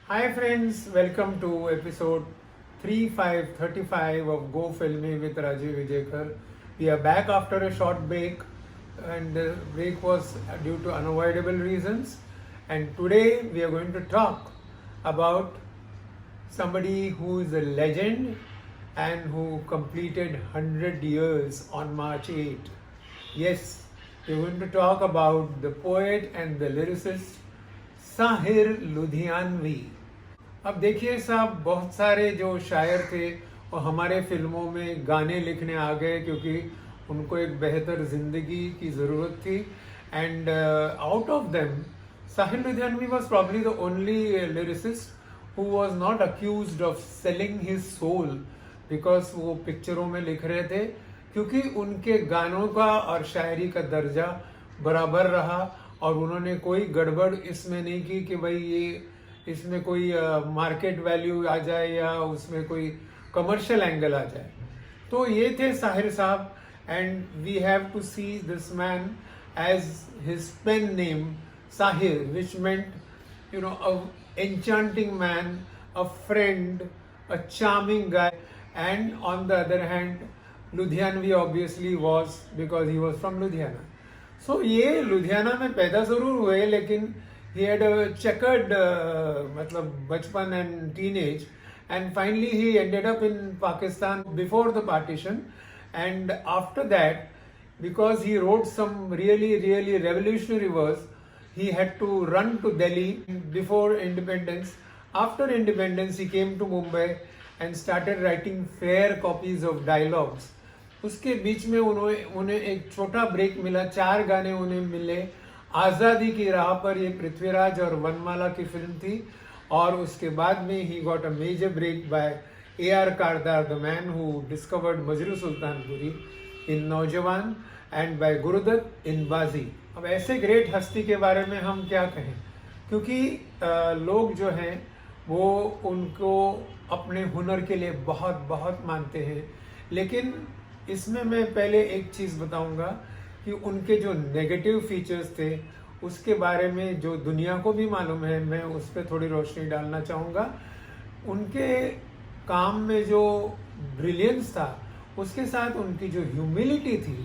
Hi friends, welcome to episode 3535 of Go Filmy with Rajiv Vijayakar. We are back after a short break and the break was due to unavoidable reasons. And today we are going to talk about somebody who is a legend and who completed 100 years on March 8. Yes, we're going to talk about the poet and the lyricist Sahir Ludhianvi. अब देखिए साहब, बहुत सारे जो शायर थे वो हमारे फिल्मों में गाने लिखने आ गए क्योंकि उनको एक बेहतर ज़िंदगी की ज़रूरत थी। And out of them Sahir Ludhianvi was probably the only lyricist who was not accused of selling his soul, because वो पिक्चरों में लिख रहे थे क्योंकि उनके गानों का और शायरी का दर्जा बराबर रहा और उन्होंने कोई गड़बड़ इसमें नहीं की कि भाई ये इसमें कोई मार्केट वैल्यू आ जाए या उसमें कोई कमर्शियल एंगल आ जाए। तो ये थे साहिर साहब, and we have to see this man as his pen name Sahir, which meant a enchanting man, a friend, a charming guy, and on the other hand, Ludhianvi obviously was because he was from Ludhiana. So ये लुधियाना में पैदा जरूर हुए लेकिन he had a checkered मतलब बचपन and teenage, and finally he ended up in Pakistan before the partition, and after that because he wrote some really revolutionary verse, he had to run to Delhi before independence. After independence, he came to Mumbai and started writing fair copies of dialogues. उसके बीच में उन्हें एक छोटा break मिला, 4 गाने उन्हें मिले। आज़ादी की राह पर ये पृथ्वीराज और वनमाला की फिल्म थी, और उसके बाद में ही got a major break by A.R. Kardar, the man who discovered Majru Sultanpuri in नौजवान, एंड बाय गुरुदत्त इन बाजी। अब ऐसे ग्रेट हस्ती के बारे में हम क्या कहें, क्योंकि लोग जो हैं वो उनको अपने हुनर के लिए बहुत मानते हैं। लेकिन इसमें मैं पहले एक चीज़ बताऊंगा कि उनके जो नेगेटिव फीचर्स थे उसके बारे में जो दुनिया को भी मालूम है, मैं उस पर थोड़ी रोशनी डालना चाहूँगा। उनके काम में जो ब्रिलियंस था उसके साथ उनकी जो ह्यूमिलिटी थी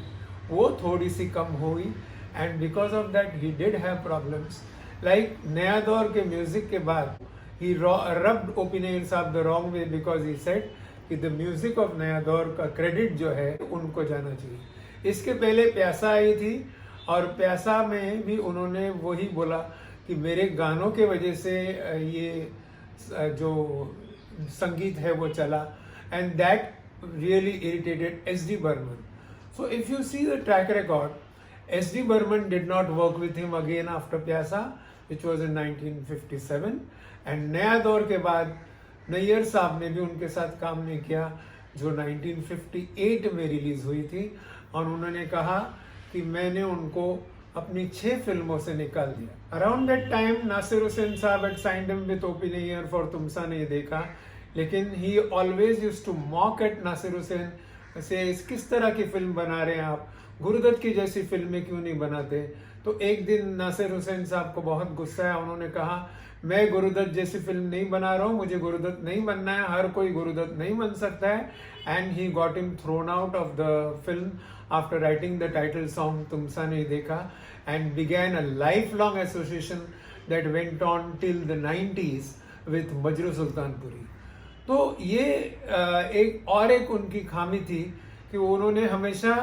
वो थोड़ी सी कम हुई, and because of that he did have problems. Like नया दौर के म्यूजिक के बाद ही रब्ड ओपिनियन साहब the wrong way, because he said कि द म्यूजिक ऑफ नया दौर का क्रेडिट जो है उनको जाना चाहिए। इसके पहले प्यासा आई थी और प्यासा में भी उन्होंने वही बोला कि मेरे गानों के वजह से ये जो संगीत है वो चला, and that really irritated S.D. Burman. So if you see the track record, S.D. Burman did not work with him again after Pyasa, which was in 1957, and नया दौर के बाद नैयर साहब ने भी उनके साथ काम नहीं किया, जो 1958 में रिलीज हुई थी, और उन्होंने कहा कि मैंने उनको अपनी 6 फिल्मों से निकाल दिया। Around that time Nasir Hussain साहब had signed him with O P Nayyar for Tumsa Nahin Dekha, लेकिन he always used to mock at Nasir Hussain से किस तरह की फिल्म बना रहे हैं आप, गुरुदत्त की जैसी फिल्में क्यों नहीं बनाते। तो एक दिन नासिर हुसैन साहब को बहुत गुस्सा है, उन्होंने कहा मैं गुरुदत्त जैसी फिल्म नहीं बना रहा हूँ, मुझे गुरुदत्त नहीं बनना है, हर कोई गुरुदत्त नहीं बन सकता है, and he got him thrown out of the film after writing the title song Tumsa Nahin Dekha, and began a life long association that went on till the 90s with Majrooh Sultanpuri. तो ये एक उनकी खामी थी कि उन्होंने हमेशा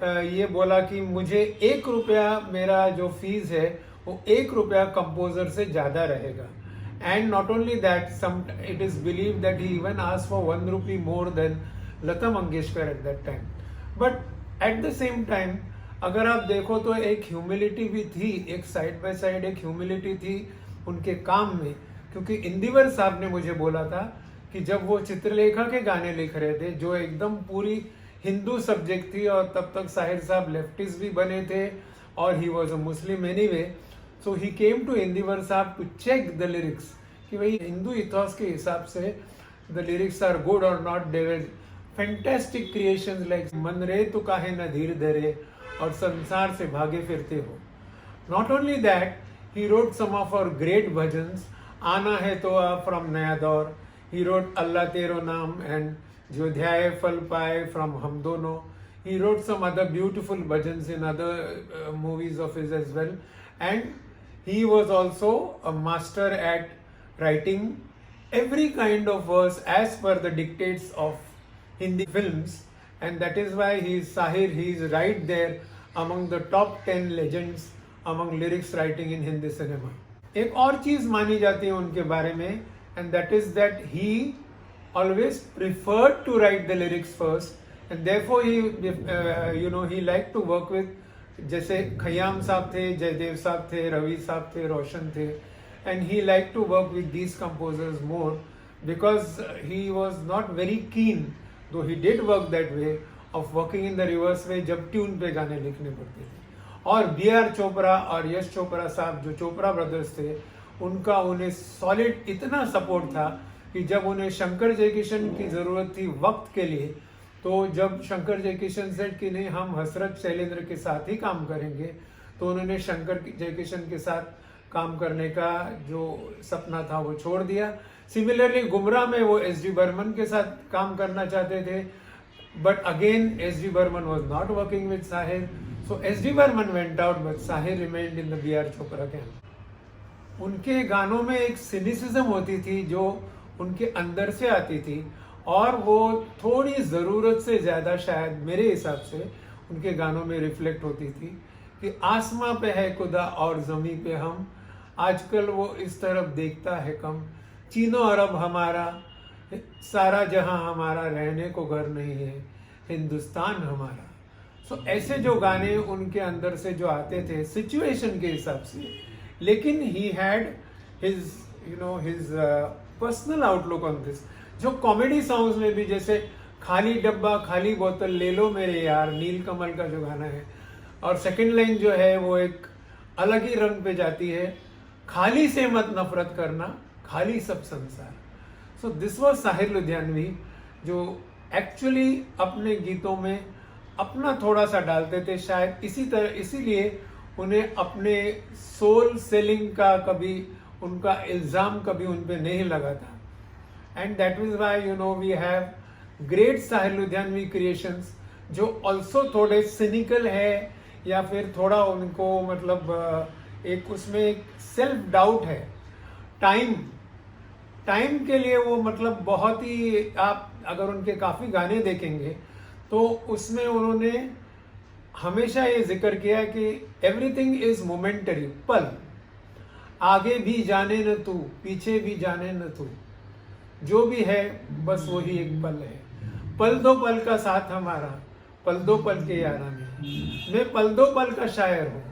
ये बोला कि मुझे 1 रुपया मेरा जो फीस है वो 1 रुपया कंपोजर से ज़्यादा रहेगा, and not only that, some it is believe that he even asked for 1 rupee more than Lata Mangeshkar at that time. But at the same time अगर आप देखो तो एक ह्यूमिलिटी भी थी, एक साइड बाय साइड एक ह्यूमिलिटी थी उनके काम में, क्योंकि इंदिवर साहब ने मुझे बोला था कि जब वो चित्रलेखा के गाने लिख रहे थे जो एकदम पूरी हिंदू सब्जेक्ट थी, और तब तक साहिर साहब लेफ्टिस्ट भी बने थे और he was a Muslim anyway, so he came to Indeevar साहब टू चेक द लिरिक्स कि भाई हिंदू इथॉस के हिसाब से द लिरिक्स आर गुड और not. Their fantastic creations like मन रे तो काहे न धीर धरे और संसार से भागे फिरते हो। Not only that, he wrote some of our great bhajans आना है तो आ फ्रॉम नया दौर. He wrote अल्लाह तेरो नाम and जो ध्याए फल पाए from हम दोनों. He wrote some other beautiful bhajans in other movies of his as well. And he was also a master at writing every kind of verse as per the dictates of Hindi films. And that is why he is Sahir. He is right there among the top 10 legends among lyrics writing in Hindi cinema. एक और चीज मानी जाती है उनके बारे में, and that is that he always preferred to write the lyrics first, and therefore he liked to work with, जैसे खयाम साहब थे, जयदेव साहब थे, रवि साहब थे, रोशन थे, and he liked to work with these composers more because he was not very keen, though he did work that way, of working in the reverse way जब tune पे गाने लिखने पड़ते थे. और B.R. चोपड़ा और यश चोपड़ा साहब जो चोपड़ा ब्रदर्स थे, उनका उन्हें सॉलिड इतना सपोर्ट था कि जब उन्हें शंकर जयकिशन की ज़रूरत थी वक्त के लिए, तो जब शंकर जयकिशन सेड कि नहीं हम हसरत शैलेंद्र के साथ ही काम करेंगे, तो उन्होंने शंकर जयकिशन के साथ काम करने का जो सपना था वो छोड़ दिया. सिमिलरली गुमराह में वो एस डी बर्मन के साथ काम करना चाहते थे, but again S D Burman was not working with Sahir. So S.D. Burman went out, but Sahir remained in the B.R. Chopra camp. उनके गानों में एक सिनिसिज्म होती थी जो उनके अंदर से आती थी, और वो थोड़ी ज़रूरत से ज़्यादा शायद मेरे हिसाब से उनके गानों में रिफ्लेक्ट होती थी कि आसमां पे है खुदा और ज़मीं पे हम, आजकल वो इस तरफ देखता है कम, चीनो अरब हमारा, सारा जहां हमारा, रहने को घर नहीं है, हिंदुस्तान हमारा. सो ऐसे जो गाने उनके अंदर से जो आते थे सिचुएशन के हिसाब से, लेकिन he had his personal outlook on this. जो कॉमेडी सॉन्ग्स में भी, जैसे खाली डब्बा खाली बोतल ले लो मेरे यार, नीलकमल का जो गाना है, और सेकंड लाइन जो है वो एक अलग ही रंग पे जाती है, खाली से मत नफरत करना, खाली सब संसार. So this was Sahir Ludhianvi, जो एक्चुअली अपने गीतों में अपना थोड़ा सा डालते थे. शायद इसीलिए उन्हें अपने सोल सेलिंग का कभी उनका इल्ज़ाम कभी उन पे नहीं लगा था. And that is why we have great Sahir Ludhianvi creations जो ऑल्सो थोड़े सिनिकल है, या फिर थोड़ा उनको मतलब एक उसमें एक सेल्फ डाउट है. टाइम के लिए वो मतलब बहुत ही, आप अगर उनके काफ़ी गाने देखेंगे तो उसमें उन्होंने हमेशा ये जिक्र किया कि एवरीथिंग इज मोमेंटरी, पल, आगे भी जाने न तू, पीछे भी जाने न तू, जो भी है बस वही एक पल है, पल दो पल का साथ हमारा, पल दो पल के यारा में, मैं पल दो पल का शायर हूँ.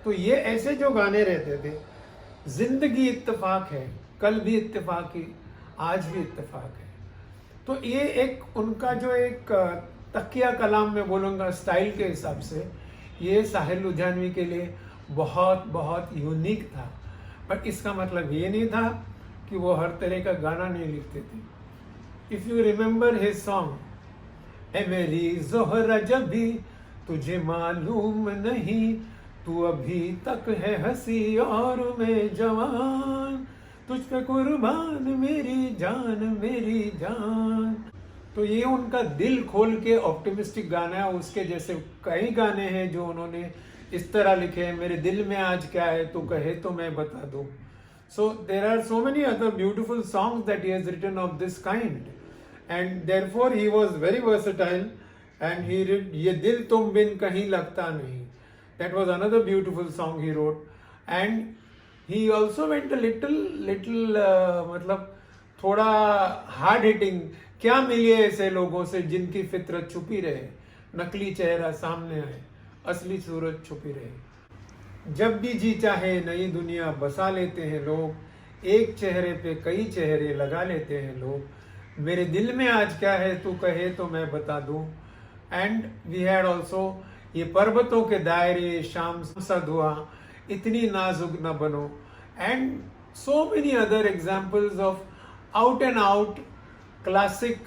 तो ये ऐसे जो गाने रहते थे, जिंदगी इत्तेफाक है, कल भी इत्तेफाक ही, आज भी इत्तेफाक है. तो ये एक उनका जो एक तकिया कलाम में बोलूँगा स्टाइल के हिसाब से, ये साहिर लुधियानवी के लिए बहुत बहुत यूनिक था. बट इसका मतलब ये नहीं था कि वो हर तरह का गाना नहीं लिखते थे. If you remember his song, ए मेरी ज़ोहरा जब भी तुझे मालूम नहीं, तू अभी तक है हंसी और मैं जवान, तुझ पे कुर्बान मेरी जान. तो ये उनका दिल खोल के ऑप्टिमिस्टिक गाना है. उसके जैसे कई गाने हैं जो उन्होंने इस तरह लिखे हैं, मेरे दिल में आज क्या है तू कहे तो मैं बता दूं. So there are so many other beautiful songs that he has written of this kind, and therefore he was very versatile. And he did ये दिल तुम बिन कहीं लगता नहीं, that was another beautiful song he wrote. And he also went a little मतलब थोड़ा hard hitting. क्या मिले ऐसे लोगों से जिनकी फितरत छुपी रहे, नकली चेहरा सामने आए, असली सूरत छुपी रहे. जब भी जी चाहे नई दुनिया बसा लेते हैं लोग, एक चेहरे पे कई चेहरे लगा लेते हैं लोग, मेरे दिल में आज क्या है तू कहे तो मैं बता दूं. एंड वी हैड ऑल्सो ये पर्वतों के दायरे, शाम सा धुआं, इतनी नाजुक न बनो, and so many other examples of out and out classic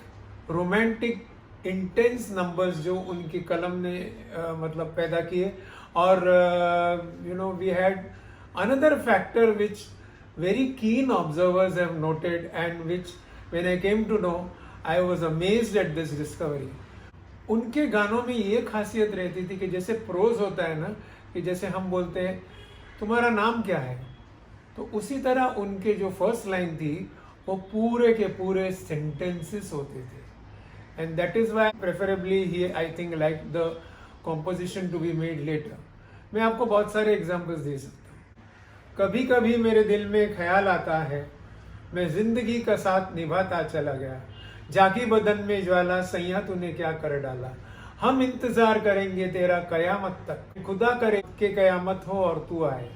romantic intense numbers जो उनकी कलम ने मतलब पैदा किए. और we had another factor which very keen observers have noted, and which when I came to know, I was amazed at this discovery. उनके गानों में ये खासियत रहती थी कि जैसे प्रोज होता है ना, कि जैसे हम बोलते हैं तुम्हारा नाम क्या है, तो उसी तरह उनके जो फर्स्ट लाइन थी वो पूरे के पूरे सेंटेंसेस होते थे. And that is why preferably he I think like the composition to be made later. मैं आपको बहुत सारे एग्जाम्पल्स दे सकता हूँ. कभी कभी मेरे दिल में ख्याल आता है मैं जिंदगी का साथ निभाता चला गया, जागी बदन में ज्वाला सैया तूने क्या कर डाला, हम इंतजार करेंगे तेरा कयामत तक, खुदा करे के कयामत हो और तू आए.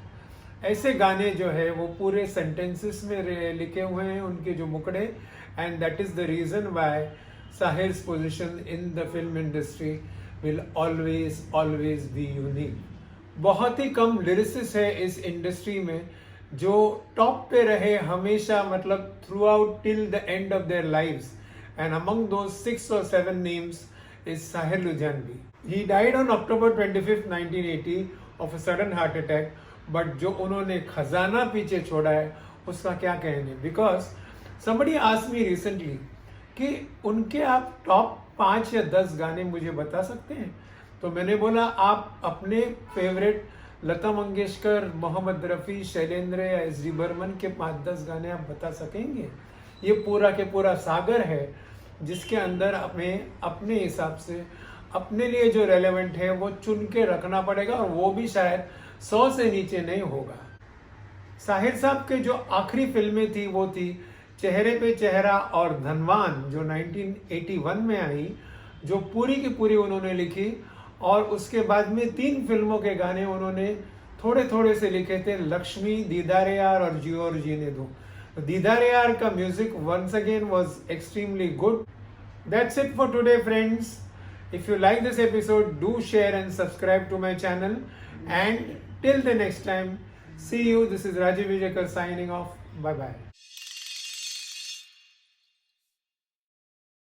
ऐसे गाने जो है वो पूरे सेंटेंसेस में लिखे हुए हैं उनके जो मुकड़े. And that is the reason why साहिर's position in the film industry will always always be unique. बहुत ही कम लिरिसिस्ट है इस इंडस्ट्री में जो टॉप पे रहे हमेशा, मतलब through out till the end of their lives. And among those 6 or 7 names is Sahir Lujanvi. He died on October 25th, 1980 of a sudden heart attack. But जो उन्होंने खजाना पीछे छोड़ा है उसका क्या कहने. Because somebody asked me recently कि उनके आप टॉप 5 या 10 गाने मुझे बता सकते हैं. तो मैंने बोला आप अपने फेवरेट लता मंगेशकर, मोहम्मद रफ़ी, शैलेंद्र या एस डी बर्मन के 5-10 गाने आप बता सकेंगे. ये पूरा के पूरा सागर है जिसके अंदर हमें अपने हिसाब से अपने लिए जो रेलेवेंट है वो चुन के रखना पड़ेगा, और वो भी शायद 100 से नीचे नहीं होगा. साहिर साहब के जो आखिरी फिल्में थी वो थी चेहरे पे चेहरा और धनवान, जो 1981 में आई, जो पूरी की पूरी उन्होंने लिखी. और उसके बाद में 3 फिल्मों के गाने उन्होंने थोड़े थोड़े से लिखे थे, लक्ष्मी, दीदारे यार और जियो और जीने दो. दीदार यार का music once again was extremely good. That's it for today, friends. If you like this episode, do share and subscribe to my channel. And till the next time, see you. This is Rajiv Vijayakar signing off. Bye bye.